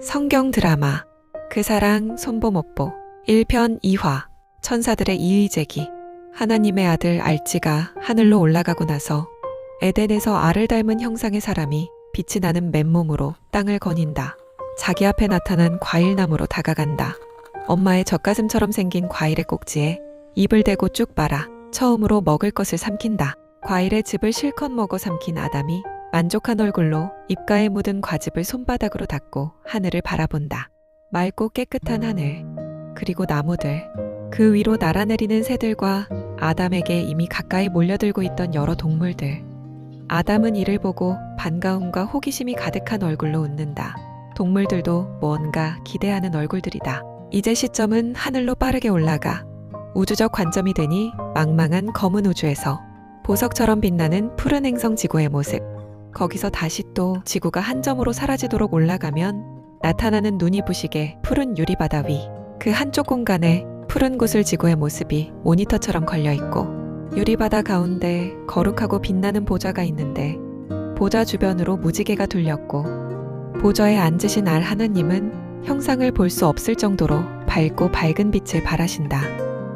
성경 드라마 그 사랑 손보못보 1편 2화 천사들의 이의제기. 하나님의 아들 알지가 하늘로 올라가고 나서 에덴에서 알을 닮은 형상의 사람이 빛이 나는 맨몸으로 땅을 거닌다. 자기 앞에 나타난 과일나무로 다가간다. 엄마의 젖가슴처럼 생긴 과일의 꼭지에 입을 대고 쭉 빨아 처음으로 먹을 것을 삼킨다. 과일의 즙을 실컷 먹어 삼킨 아담이 만족한 얼굴로 입가에 묻은 과즙을 손바닥으로 닦고 하늘을 바라본다. 맑고 깨끗한 하늘, 그리고 나무들, 그 위로 날아내리는 새들과 아담에게 이미 가까이 몰려들고 있던 여러 동물들. 아담은 이를 보고 반가움과 호기심이 가득한 얼굴로 웃는다. 동물들도 뭔가 기대하는 얼굴들이다. 이제 시점은 하늘로 빠르게 올라가 우주적 관점이 되니 망망한 검은 우주에서 보석처럼 빛나는 푸른 행성 지구의 모습. 거기서 다시 또 지구가 한 점으로 사라지도록 올라가면 나타나는 눈이 부시게 푸른 유리바다 위, 그 한쪽 공간에 푸른 구슬 지구의 모습이 모니터처럼 걸려있고, 유리바다 가운데 거룩하고 빛나는 보좌가 있는데 보좌 주변으로 무지개가 둘렸고, 보좌에 앉으신 알 하나님은 형상을 볼 수 없을 정도로 밝고 밝은 빛을 발하신다.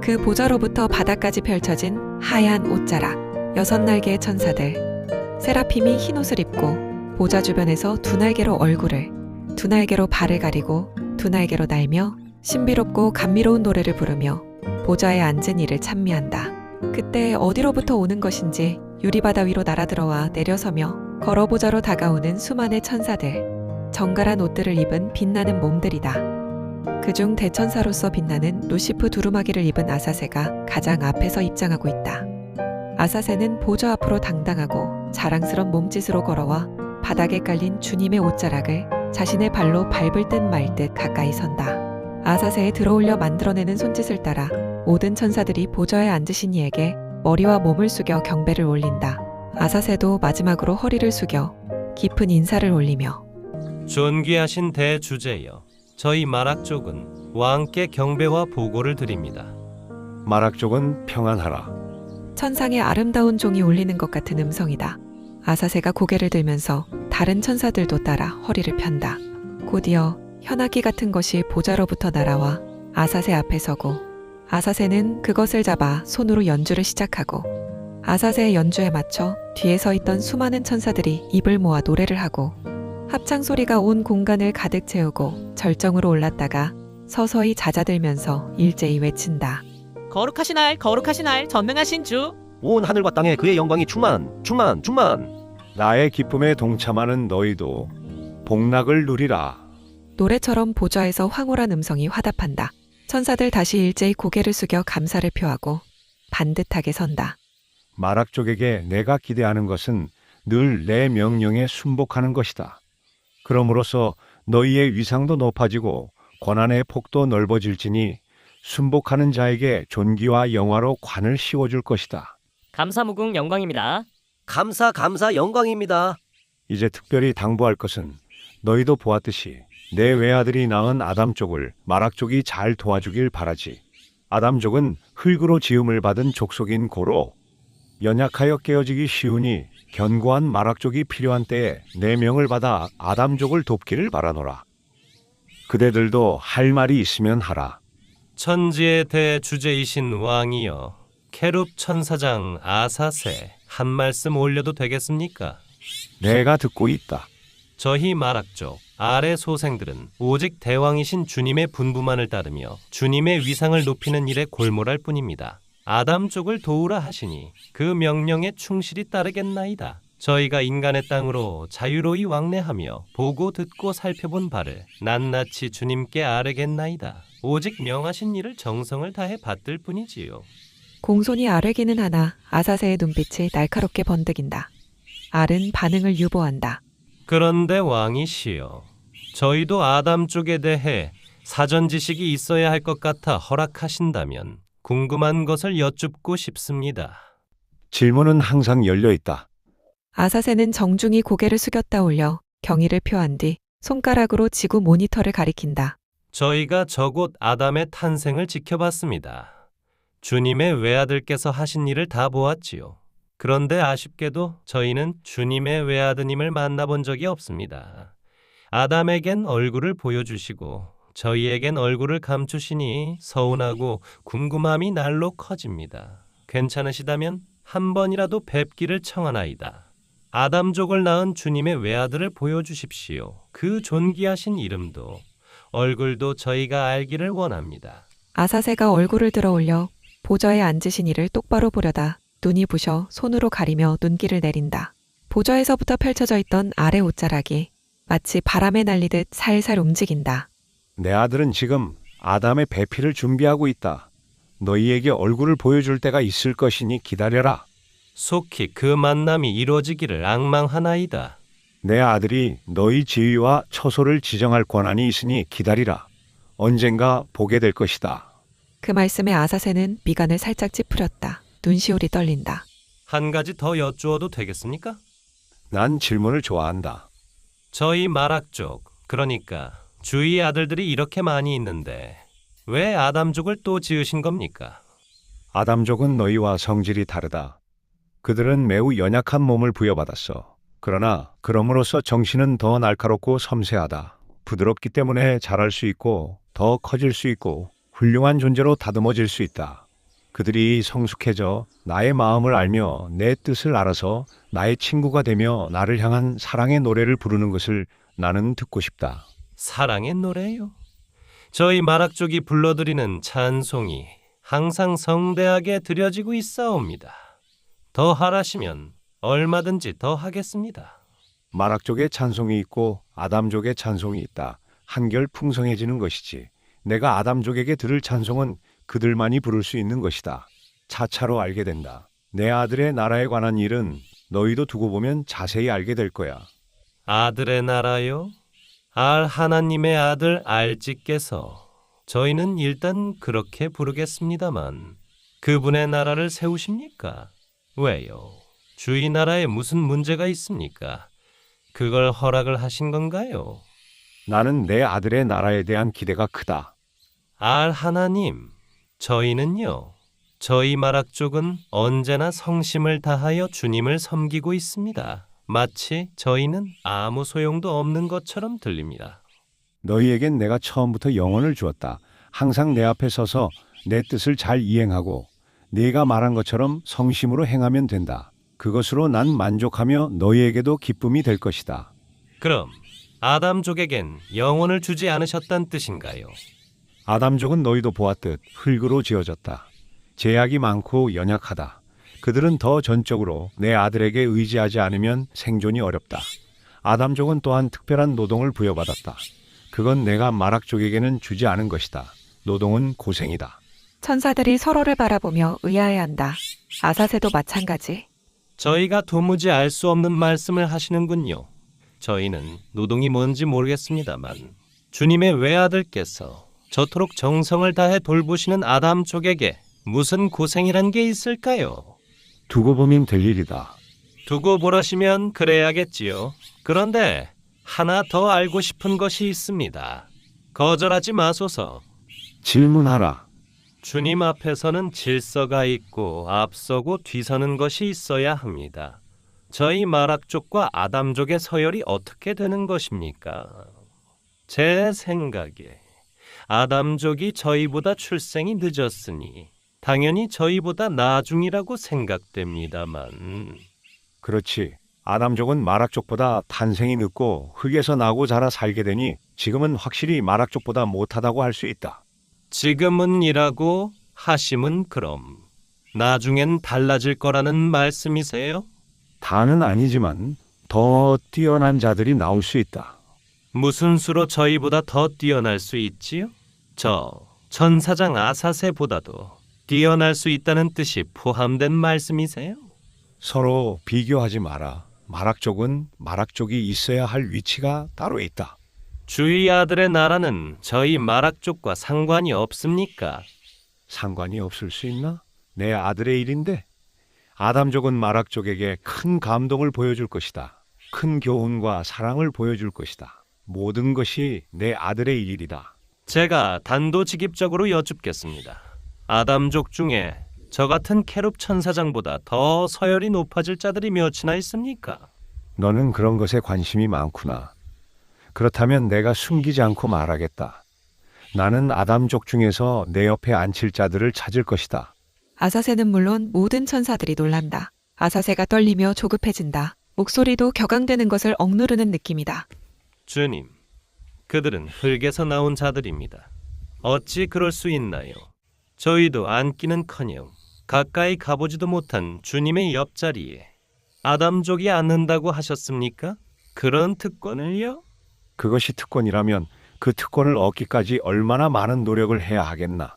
그 보좌로부터 바닥까지 펼쳐진 하얀 옷자락, 6날개의 천사들, 세라핌이 흰 옷을 입고 보좌 주변에서 2날개로 얼굴을, 2날개로 발을 가리고 2날개로 날며 신비롭고 감미로운 노래를 부르며 보좌에 앉은 이를 찬미한다. 그때 어디로부터 오는 것인지 유리바다 위로 날아들어와 내려서며 걸어 보좌로 다가오는 수많은 천사들, 정갈한 옷들을 입은 빛나는 몸들이다. 그중 대천사로서 빛나는 루시프 두루마기를 입은 아사세가 가장 앞에서 입장하고 있다. 아사세는 보좌 앞으로 당당하고 자랑스런 몸짓으로 걸어와 바닥에 깔린 주님의 옷자락을 자신의 발로 밟을 듯 말 듯 가까이 선다. 아사세에 들어올려 만들어내는 손짓을 따라 모든 천사들이 보좌에 앉으신 이에게 머리와 몸을 숙여 경배를 올린다. 아사세도 마지막으로 허리를 숙여 깊은 인사를 올리며 존귀하신 대주제여, 저희 마락족은 왕께 경배와 보고를 드립니다. 마락족은 평안하라. 천상의 아름다운 종이 울리는 것 같은 음성이다. 아사세가 고개를 들면서 다른 천사들도 따라 허리를 편다. 곧이어 현악기 같은 것이 보좌로부터 날아와 아사세 앞에 서고, 아사세는 그것을 잡아 손으로 연주를 시작하고, 아사세의 연주에 맞춰 뒤에 서 있던 수많은 천사들이 입을 모아 노래를 하고, 합창 소리가 온 공간을 가득 채우고 절정으로 올랐다가 서서히 잦아들면서 일제히 외친다. 거룩하신 알, 전능하신 주. 온 하늘과 땅에 그의 영광이 충만. 나의 기쁨에 동참하는 너희도 복락을 누리라. 노래처럼 보좌에서 황홀한 음성이 화답한다. 천사들 다시 일제히 고개를 숙여 감사를 표하고 반듯하게 선다. 마락족에게 내가 기대하는 것은 늘 내 명령에 순복하는 것이다. 그럼으로써 너희의 위상도 높아지고 권한의 폭도 넓어질지니 순복하는 자에게 존귀와 영화로 관을 씌워줄 것이다. 감사무궁 영광입니다. 감사 영광입니다. 이제 특별히 당부할 것은 너희도 보았듯이 내 외아들이 낳은 아담족을 마락족이 잘 도와주길 바라지. 아담족은 흙으로 지음을 받은 족속인 고로 연약하여 깨어지기 쉬우니 견고한 마락족이 필요한 때에 내 명을 받아 아담족을 돕기를 바라노라. 그대들도 할 말이 있으면 하라. 천지의 대주제이신 왕이여, 케룹 천사장 아사세, 한 말씀 올려도 되겠습니까? 내가 듣고 있다. 저희 마락족 아래 소생들은 오직 대왕이신 주님의 분부만을 따르며 주님의 위상을 높이는 일에 골몰할 뿐입니다. 아담족을 도우라 하시니 그 명령에 충실히 따르겠나이다. 저희가 인간의 땅으로 자유로이 왕래하며 보고 듣고 살펴본 바를 낱낱이 주님께 아뢰겠나이다. 오직 명하신 일을 정성을 다해 받들 뿐이지요. 공손히 아뢰기는 하나 아사세의 눈빛이 날카롭게 번득인다. 알은 반응을 유보한다. 그런데 왕이시여, 저희도 아담 쪽에 대해 사전 지식이 있어야 할 것 같아 허락하신다면 궁금한 것을 여쭙고 싶습니다. 질문은 항상 열려 있다. 아사세는 정중히 고개를 숙였다 올려 경의를 표한 뒤 손가락으로 지구 모니터를 가리킨다. 저희가 저곳 아담의 탄생을 지켜봤습니다. 주님의 외아들께서 하신 일을 다 보았지요. 그런데 아쉽게도 저희는 주님의 외아드님을 만나본 적이 없습니다. 아담에겐 얼굴을 보여주시고 저희에겐 얼굴을 감추시니 서운하고 궁금함이 날로 커집니다. 괜찮으시다면 한 번이라도 뵙기를 청하나이다. 아담족을 낳은 주님의 외아들을 보여주십시오. 그 존귀하신 이름도 얼굴도 저희가 알기를 원합니다. 아사새가 얼굴을 들어 올려 보좌에 앉으신 이를 똑바로 보려다 눈이 부셔 손으로 가리며 눈길을 내린다. 보좌에서부터 펼쳐져 있던 아래 옷자락이 마치 바람에 날리듯 살살 움직인다. 내 아들은 지금 아담의 배필을 준비하고 있다. 너희에게 얼굴을 보여줄 때가 있을 것이니 기다려라. 속히 그 만남이 이루어지기를 앙망하나이다. 내 아들이 너희 지위와 처소를 지정할 권한이 있으니 기다리라. 언젠가 보게 될 것이다. 그 말씀에 아사새는 미간을 살짝 찌푸렸다. 눈시울이 떨린다. 한 가지 더 여쭈어도 되겠습니까? 난 질문을 좋아한다. 저희 마락족, 그러니까 주위 아들들이 이렇게 많이 있는데 왜 아담족을 또 지으신 겁니까? 아담족은 너희와 성질이 다르다. 그들은 매우 연약한 몸을 부여받았어. 그러나 그럼으로써 정신은 더 날카롭고 섬세하다. 부드럽기 때문에 자랄 수 있고 더 커질 수 있고 훌륭한 존재로 다듬어질 수 있다. 그들이 성숙해져 나의 마음을 알며 내 뜻을 알아서 나의 친구가 되며 나를 향한 사랑의 노래를 부르는 것을 나는 듣고 싶다. 사랑의 노래요? 저희 마락족이 불러드리는 찬송이 항상 성대하게 드려지고 있사옵니다. 더 하라시면 얼마든지 더 하겠습니다. 마락족의 찬송이 있고 아담족의 찬송이 있다. 한결 풍성해지는 것이지. 내가 아담족에게 들을 찬송은 그들만이 부를 수 있는 것이다. 차차로 알게 된다. 내 아들의 나라에 관한 일은 너희도 두고 보면 자세히 알게 될 거야. 아들의 나라요? 알 하나님의 아들 알지께서 저희는 일단 그렇게 부르겠습니다만 그분의 나라를 세우십니까? 왜요? 주의 나라에 무슨 문제가 있습니까? 그걸 허락을 하신 건가요? 나는 내 아들의 나라에 대한 기대가 크다. 알 하나님, 저희는요. 저희 마락족은 언제나 성심을 다하여 주님을 섬기고 있습니다. 마치 저희는 아무 소용도 없는 것처럼 들립니다. 너희에겐 내가 처음부터 영원을 주었다. 항상 내 앞에 서서 내 뜻을 잘 이행하고 네가 말한 것처럼 성심으로 행하면 된다. 그것으로 난 만족하며 너희에게도 기쁨이 될 것이다. 그럼 아담족에겐 영혼을 주지 않으셨단 뜻인가요? 아담족은 너희도 보았듯 흙으로 지어졌다. 제약이 많고 연약하다. 그들은 더 전적으로 내 아들에게 의지하지 않으면 생존이 어렵다. 아담족은 또한 특별한 노동을 부여받았다. 그건 내가 마락족에게는 주지 않은 것이다. 노동은 고생이다. 천사들이 서로를 바라보며 의아해한다. 아사새도 마찬가지. 저희가 도무지 알 수 없는 말씀을 하시는군요. 저희는 노동이 뭔지 모르겠습니다만 주님의 외아들께서 저토록 정성을 다해 돌보시는 아담족에게 무슨 고생이란 게 있을까요? 두고 보면 될 일이다. 두고 보라시면 그래야겠지요. 그런데 하나 더 알고 싶은 것이 있습니다. 거절하지 마소서. 질문하라. 주님 앞에서는 질서가 있고 앞서고 뒤서는 것이 있어야 합니다. 저희 마락족과 아담족의 서열이 어떻게 되는 것입니까? 제 생각에 아담족이 저희보다 출생이 늦었으니 당연히 저희보다 나중이라고 생각됩니다만. 그렇지. 아담족은 마락족보다 탄생이 늦고 흙에서 나고 자라 살게 되니 지금은 확실히 마락족보다 못하다고 할 수 있다. 지금은 이라고 하심은 그럼 나중엔 달라질 거라는 말씀이세요? 다는 아니지만 더 뛰어난 자들이 나올 수 있다. 무슨 수로 저희보다 더 뛰어날 수 있지요? 저 천사장 아사새보다도 뛰어날 수 있다는 뜻이 포함된 말씀이세요? 서로 비교하지 마라. 마락족은 마락족이 있어야 할 위치가 따로 있다. 주의 아들의 나라는 저희 마락족과 상관이 없습니까? 상관이 없을 수 있나? 내 아들의 일인데. 아담족은 마락족에게 큰 감동을 보여줄 것이다. 큰 교훈과 사랑을 보여줄 것이다. 모든 것이 내 아들의 일이다. 제가 단도직입적으로 여쭙겠습니다. 아담족 중에 저 같은 케룹 천사장보다 더 서열이 높아질 자들이 몇이나 있습니까? 너는 그런 것에 관심이 많구나. 그렇다면 내가 숨기지 않고 말하겠다. 나는 아담족 중에서 내 옆에 앉힐 자들을 찾을 것이다. 아사새는 물론 모든 천사들이 놀란다. 아사새가 떨리며 조급해진다. 목소리도 격앙되는 것을 억누르는 느낌이다. 주님, 그들은 흙에서 나온 자들입니다. 어찌 그럴 수 있나요? 저희도 앉기는커녕 가까이 가보지도 못한 주님의 옆자리에 아담족이 앉는다고 하셨습니까? 그런 특권을요? 그것이 특권이라면 그 특권을 얻기까지 얼마나 많은 노력을 해야 하겠나.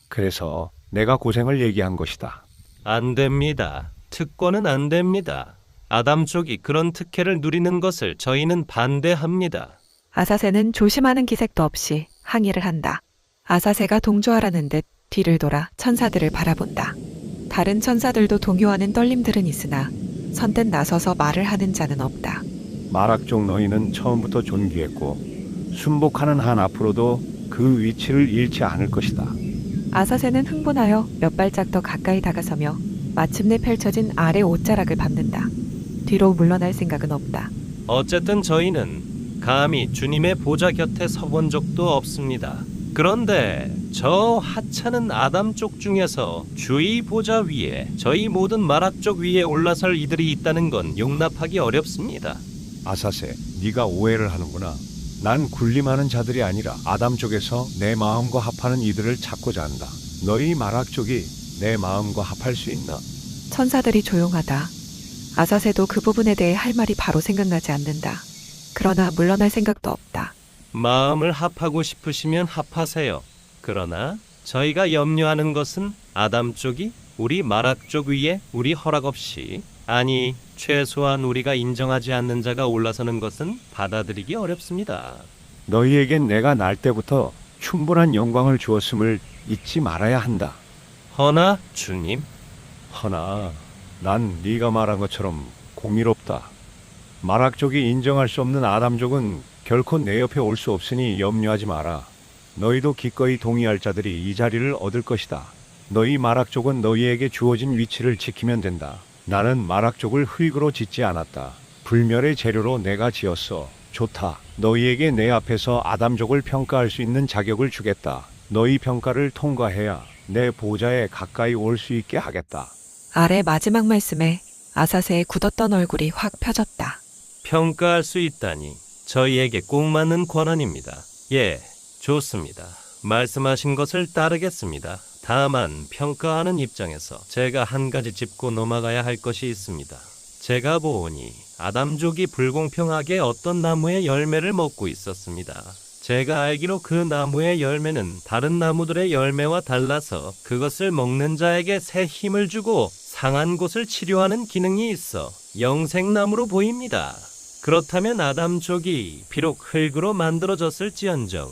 그래서 내가 고생을 얘기한 것이다. 안 됩니다. 특권은 안 됩니다. 아담족이 그런 특혜를 누리는 것을 저희는 반대합니다. 아사새는 조심하는 기색도 없이 항의를 한다. 아사새가 동조하라는 듯 뒤를 돌아 천사들을 바라본다. 다른 천사들도 동요하는 떨림들은 있으나 선뜻 나서서 말을 하는 자는 없다. 마락족 너희는 처음부터 존귀했고 순복하는 한 앞으로도 그 위치를 잃지 않을 것이다. 아사새는 흥분하여 몇 발짝 더 가까이 다가서며 마침내 펼쳐진 아래 옷자락을 밟는다. 뒤로 물러날 생각은 없다. 어쨌든 저희는 감히 주님의 보좌 곁에 서본 적도 없습니다. 그런데 저 하찮은 아담족 중에서 주의 보좌 위에 저희 모든 마락족 위에 올라설 이들이 있다는 건 용납하기 어렵습니다. 아사새, 네가 오해를 하는구나. 난 군림하는 자들이 아니라 아담족에서 내 마음과 합하는 이들을 찾고자 한다. 너희 마락족이 내 마음과 합할 수 있나? 천사들이 조용하다. 아사새도 그 부분에 대해 할 말이 바로 생각나지 않는다. 그러나 물러날 생각도 없다. 마음을 합하고 싶으시면 합하세요. 그러나 저희가 염려하는 것은 아담족이 우리 마락족 위에 우리 허락 없이, 아니 최소한 우리가 인정하지 않는 자가 올라서는 것은 받아들이기 어렵습니다. 너희에겐 내가 날 때부터 충분한 영광을 주었음을 잊지 말아야 한다. 허나 주님, 허나 난 네가 말한 것처럼 공의롭다. 마락족이 인정할 수 없는 아담족은 결코 내 옆에 올 수 없으니 염려하지 마라. 너희도 기꺼이 동의할 자들이 이 자리를 얻을 것이다. 너희 마락족은 너희에게 주어진 위치를 지키면 된다. 나는 마락족을 흙으로 짓지 않았다. 불멸의 재료로 내가 지었어. 좋다. 너희에게 내 앞에서 아담족을 평가할 수 있는 자격을 주겠다. 너희 평가를 통과해야 내 보좌에 가까이 올 수 있게 하겠다. 아래 마지막 말씀에 아사새의 굳었던 얼굴이 확 펴졌다. 평가할 수 있다니 저희에게 꼭 맞는 권한입니다. 예, 좋습니다. 말씀하신 것을 따르겠습니다. 다만 평가하는 입장에서 제가 한 가지 짚고 넘어가야 할 것이 있습니다. 제가 보니 아담족이 불공평하게 어떤 나무의 열매를 먹고 있었습니다. 제가 알기로 그 나무의 열매는 다른 나무들의 열매와 달라서 그것을 먹는 자에게 새 힘을 주고 상한 곳을 치료하는 기능이 있어 영생나무로 보입니다. 그렇다면 아담족이 비록 흙으로 만들어졌을지언정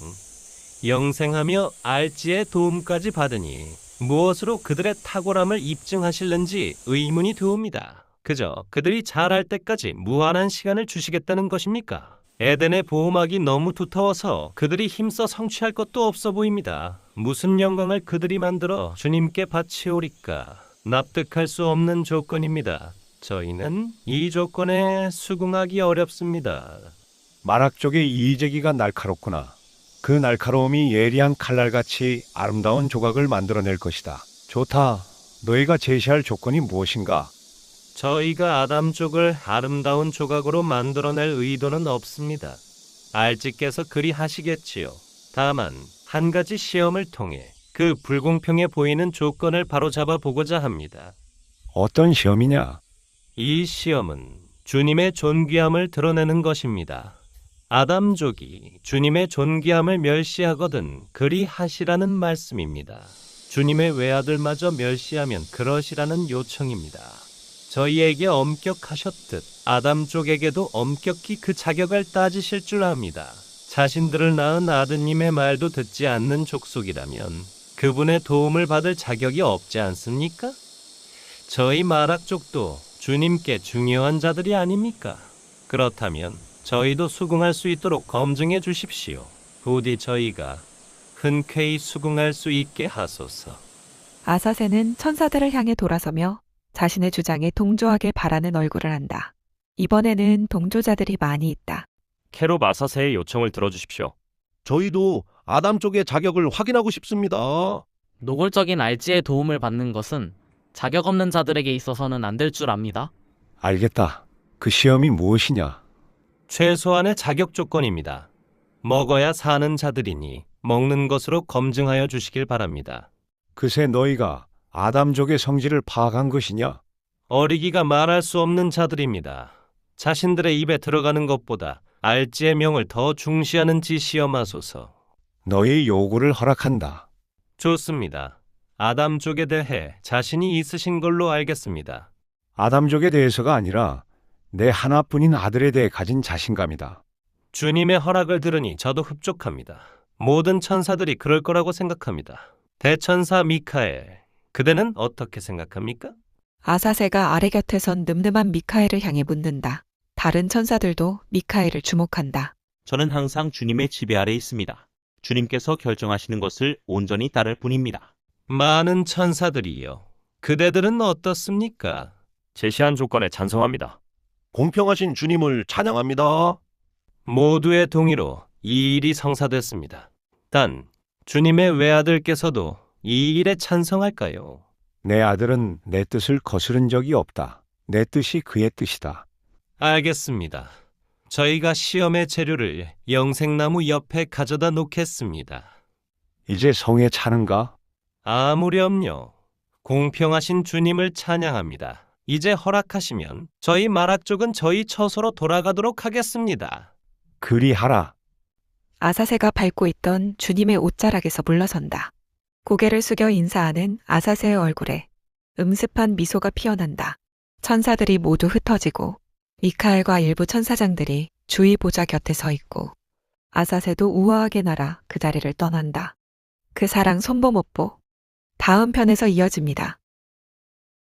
영생하며 알지의 도움까지 받으니 무엇으로 그들의 탁월함을 입증하실는지 의문이 드옵니다. 그저 그들이 잘할 때까지 무한한 시간을 주시겠다는 것입니까? 에덴의 보호막이 너무 두터워서 그들이 힘써 성취할 것도 없어 보입니다. 무슨 영광을 그들이 만들어 주님께 바치오리까? 납득할 수 없는 조건입니다. 저희는 이 조건에 수긍하기 어렵습니다. 마락족의 이의제기가 날카롭구나. 그 날카로움이 예리한 칼날같이 아름다운 조각을 만들어낼 것이다. 좋다. 너희가 제시할 조건이 무엇인가? 저희가 아담족을 아름다운 조각으로 만들어낼 의도는 없습니다. 알지께서 그리 하시겠지요. 다만 한 가지 시험을 통해 그 불공평해 보이는 조건을 바로잡아 보고자 합니다. 어떤 시험이냐? 이 시험은 주님의 존귀함을 드러내는 것입니다. 아담족이 주님의 존귀함을 멸시하거든 그리 하시라는 말씀입니다. 주님의 외아들마저 멸시하면 그러시라는 요청입니다. 저희에게 엄격하셨듯 아담족에게도 엄격히 그 자격을 따지실 줄 압니다. 자신들을 낳은 아드님의 말도 듣지 않는 족속이라면 그분의 도움을 받을 자격이 없지 않습니까? 저희 마락족도 주님께 중요한 자들이 아닙니까? 그렇다면 저희도 수긍할 수 있도록 검증해 주십시오. 부디 저희가 흔쾌히 수긍할 수 있게 하소서. 아사새는 천사들을 향해 돌아서며 자신의 주장에 동조하길 바라는 얼굴을 한다. 이번에는 동조자들이 많이 있다. 케롭 아사세의 요청을 들어주십시오. 저희도 아담 쪽의 자격을 확인하고 싶습니다. 노골적인 알지의 도움을 받는 것은 자격 없는 자들에게 있어서는 안 될 줄 압니다. 알겠다. 그 시험이 무엇이냐? 최소한의 자격 조건입니다. 먹어야 사는 자들이니 먹는 것으로 검증하여 주시길 바랍니다. 그새 너희가 아담족의 성질을 파악한 것이냐? 어리기가 말할 수 없는 자들입니다. 자신들의 입에 들어가는 것보다 알지의 명을 더 중시하는지 시험하소서. 너희 요구를 허락한다. 좋습니다. 아담 쪽에 대해 자신이 있으신 걸로 알겠습니다. 아담족에 대해서가 아니라 내 하나뿐인 아들에 대해 가진 자신감이다. 주님의 허락을 들으니 저도 흡족합니다. 모든 천사들이 그럴 거라고 생각합니다. 대천사 미카엘, 그대는 어떻게 생각합니까? 아사세가 아래 곁에선 늠름한 미카엘을 향해 묻는다. 다른 천사들도 미카엘을 주목한다. 저는 항상 주님의 지배 아래 있습니다. 주님께서 결정하시는 것을 온전히 따를 뿐입니다. 많은 천사들이요. 그대들은 어떻습니까? 제시한 조건에 찬성합니다. 공평하신 주님을 찬양합니다. 모두의 동의로 이 일이 성사됐습니다. 단, 주님의 외아들께서도 이 일에 찬성할까요? 내 아들은 내 뜻을 거스른 적이 없다. 내 뜻이 그의 뜻이다. 알겠습니다. 저희가 시험의 재료를 영생나무 옆에 가져다 놓겠습니다. 이제 성에 차는가? 아무렴요. 공평하신 주님을 찬양합니다. 이제 허락하시면 저희 마락족은 저희 처소로 돌아가도록 하겠습니다. 그리하라. 아사세가 밟고 있던 주님의 옷자락에서 물러선다. 고개를 숙여 인사하는 아사세의 얼굴에 음습한 미소가 피어난다. 천사들이 모두 흩어지고 미카엘과 일부 천사장들이 주의 보좌 곁에 서 있고 아사세도 우아하게 날아 그 자리를 떠난다. 그 사랑 손보못보 다음 편에서 이어집니다.